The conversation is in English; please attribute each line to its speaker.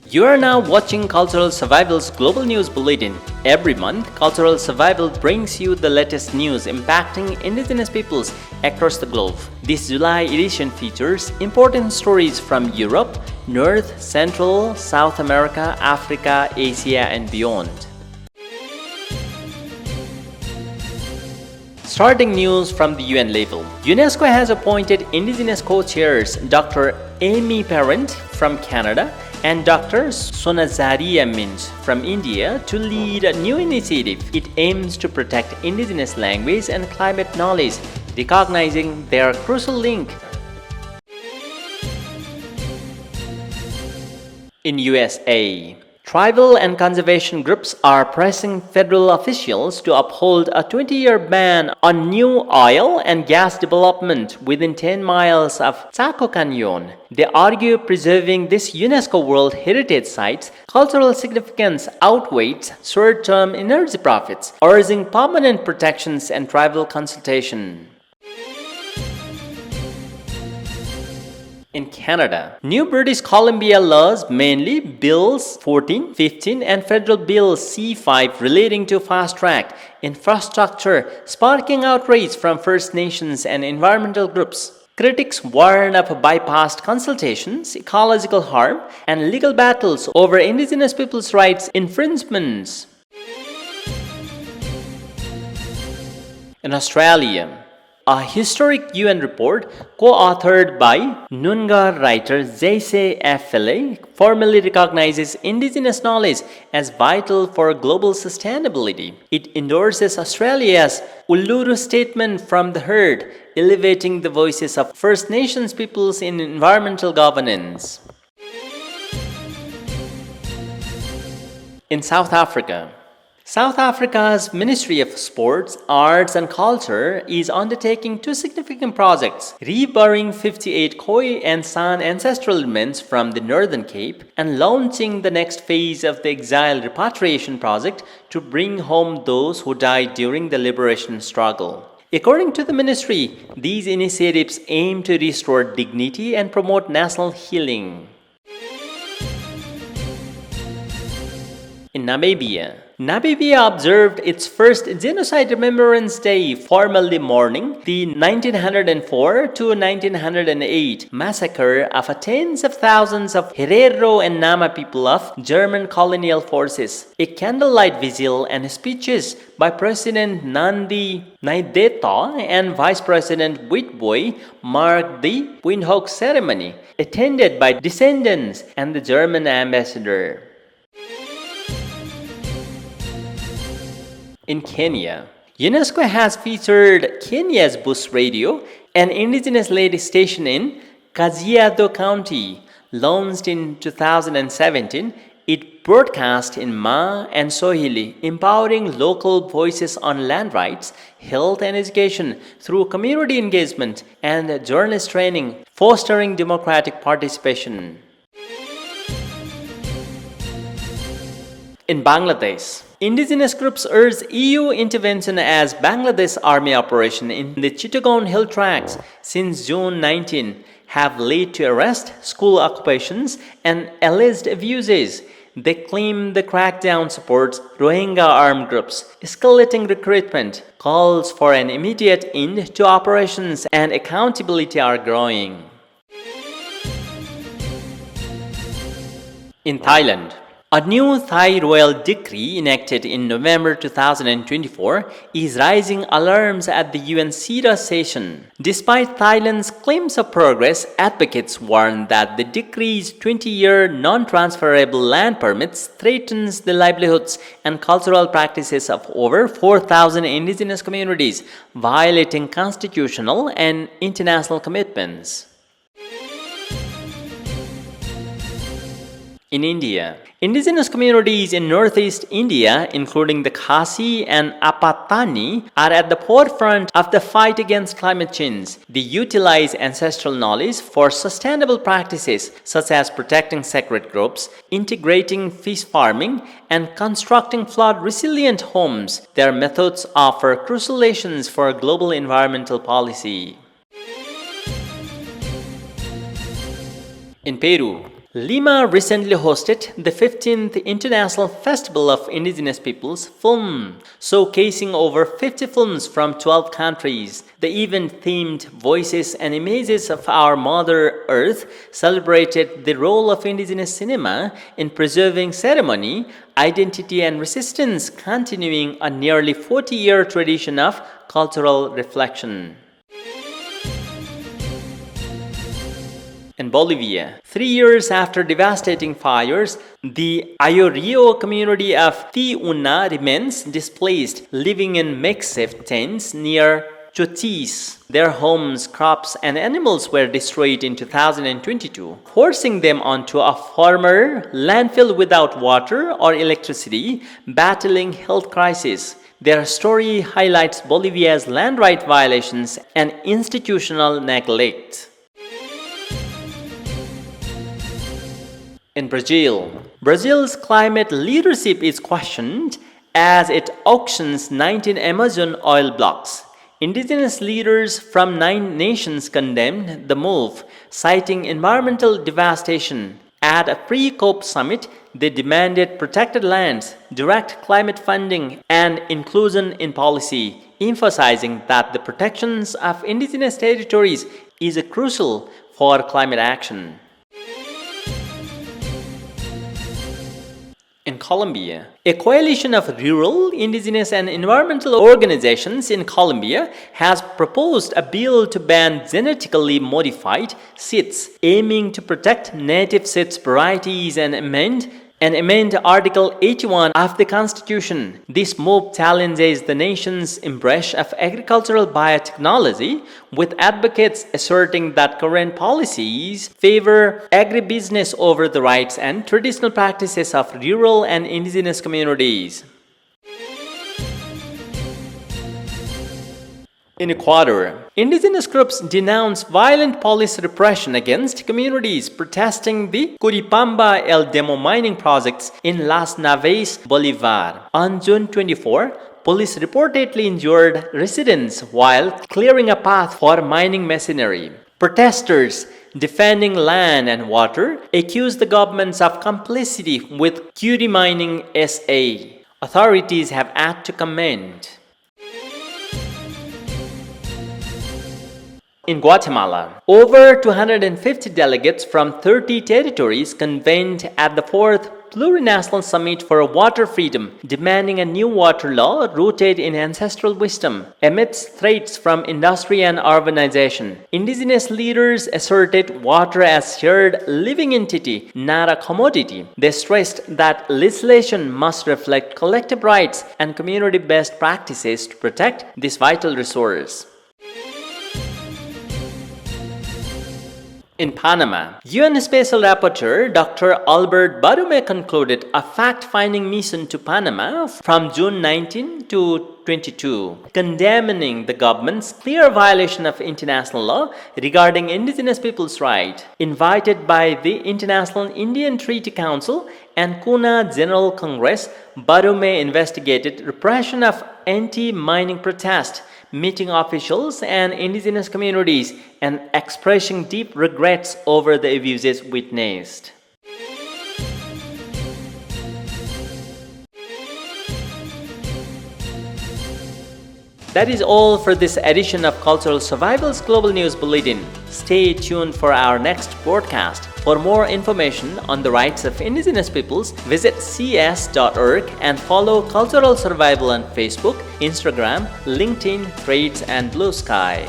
Speaker 1: You are now watching Cultural Survival's Global News Bulletin. Every month, Cultural Survival brings you the latest news impacting indigenous peoples across the globe. This July edition features important stories from Europe, North, Central, South America, Africa, Asia, and beyond. Starting news from the UN level. UNESCO has appointed indigenous co-chairs Dr. Amy Parent from Canada and Dr. Sonazaria Mins from India to lead a new initiative. It aims to protect indigenous language and climate knowledge, recognizing their crucial link. In USA, tribal and conservation groups are pressing federal officials to uphold a 20-year ban on new oil and gas development within 10 miles of Chaco Canyon. They argue preserving this UNESCO World Heritage Site's cultural significance outweighs short-term energy profits, urging permanent protections and tribal consultation. In Canada, new British Columbia laws, mainly Bills 14, 15 and Federal Bill C5 relating to fast-track infrastructure, sparking outrage from First Nations and environmental groups. Critics warn of bypassed consultations, ecological harm, and legal battles over Indigenous peoples' rights infringements. In Australia, a historic UN report co-authored by Noongar writer J.C. Affley formally recognizes indigenous knowledge as vital for global sustainability. It endorses Australia's Uluru Statement from the Herd, elevating the voices of First Nations peoples in environmental governance. In South Africa's Ministry of Sports, Arts and Culture is undertaking two significant projects, reburying 58 Khoi and San ancestral remains from the Northern Cape and launching the next phase of the Exile Repatriation Project to bring home those who died during the liberation struggle. According to the ministry, these initiatives aim to restore dignity and promote national healing. In Namibia observed its first Genocide Remembrance Day, formally mourning the 1904 to 1908 massacre of tens of thousands of Herero and Nama people of German colonial forces. A candlelight vigil and speeches by President Nandi Ndaitwah and Vice President Witbooi marked the Windhoek ceremony, attended by descendants and the German ambassador. In Kenya, UNESCO has featured Kenya's Bush Radio, an indigenous-led station in Kajiado County. Launched in 2017, it broadcast in Ma and Swahili, empowering local voices on land rights, health and education through community engagement and journalist training, fostering democratic participation. In Bangladesh, indigenous groups urge EU intervention as Bangladesh army operation in the Chittagong Hill Tracts since June 19 have led to arrest, school occupations, and alleged abuses. They claim the crackdown supports Rohingya armed groups, escalating recruitment. Calls for an immediate end to operations and accountability are growing. In Thailand, a new Thai royal decree enacted in November 2024 is raising alarms at the UN CEDAW session. Despite Thailand's claims of progress, advocates warn that the decree's 20-year non-transferable land permits threatens the livelihoods and cultural practices of over 4,000 indigenous communities, violating constitutional and international commitments. In India, indigenous communities in northeast India, including the Khasi and Apatani, are at the forefront of the fight against climate change. They utilize ancestral knowledge for sustainable practices such as protecting sacred groves, integrating fish farming, and constructing flood-resilient homes. Their methods offer crucial lessons for global environmental policy. In Peru, Lima recently hosted the 15th International Festival of Indigenous Peoples Film, showcasing over 50 films from 12 countries. The event themed Voices and Images of Our Mother Earth celebrated the role of indigenous cinema in preserving ceremony, identity, and resistance, continuing a nearly 40-year tradition of cultural reflection. In Bolivia, 3 years after devastating fires, the Ayorio community of Tiuna remains displaced, living in makeshift tents near Chotis. Their homes, crops, and animals were destroyed in 2022, forcing them onto a former landfill without water or electricity, battling health crisis. Their story highlights Bolivia's land right violations and institutional neglect. In Brazil, Brazil's climate leadership is questioned as it auctions 19 Amazon oil blocks. Indigenous leaders from 9 nations condemned the move, citing environmental devastation. At a pre-COP summit, they demanded protected lands, direct climate funding, and inclusion in policy, emphasizing that the protections of indigenous territories is crucial for climate action. In Colombia, a coalition of rural, indigenous, and environmental organizations in Colombia has proposed a bill to ban genetically modified seeds, aiming to protect native seeds varieties and amend Article 81 of the Constitution. This move challenges the nation's embrace of agricultural biotechnology, with advocates asserting that current policies favor agribusiness over the rights and traditional practices of rural and indigenous communities. In Ecuador, indigenous groups denounce violent police repression against communities protesting the Curipamba El Demo mining projects in Las Naves, Bolivar. On June 24, police reportedly injured residents while clearing a path for mining machinery. Protesters defending land and water accused the governments of complicity with Curi Mining SA. Authorities have yet to comment. In Guatemala, over 250 delegates from 30 territories convened at the 4th Plurinational Summit for Water Freedom, demanding a new water law rooted in ancestral wisdom. Amidst threats from industry and urbanization, indigenous leaders asserted water as shared living entity, not a commodity. They stressed that legislation must reflect collective rights and community-based practices to protect this vital resource. In Panama, UN Special Rapporteur Dr. Albert Barume concluded a fact-finding mission to Panama from June 19 to 22, condemning the government's clear violation of international law regarding indigenous people's rights. Invited by the International Indian Treaty Council and Kuna General Congress, Barume investigated repression of anti-mining protests, meeting officials and indigenous communities, and expressing deep regrets over the abuses witnessed. That is all for this edition of Cultural Survival's Global News Bulletin. Stay tuned for our next broadcast. For more information on the rights of indigenous peoples, visit cs.org and follow Cultural Survival on Facebook, Instagram, LinkedIn, Threads, and Blue Sky.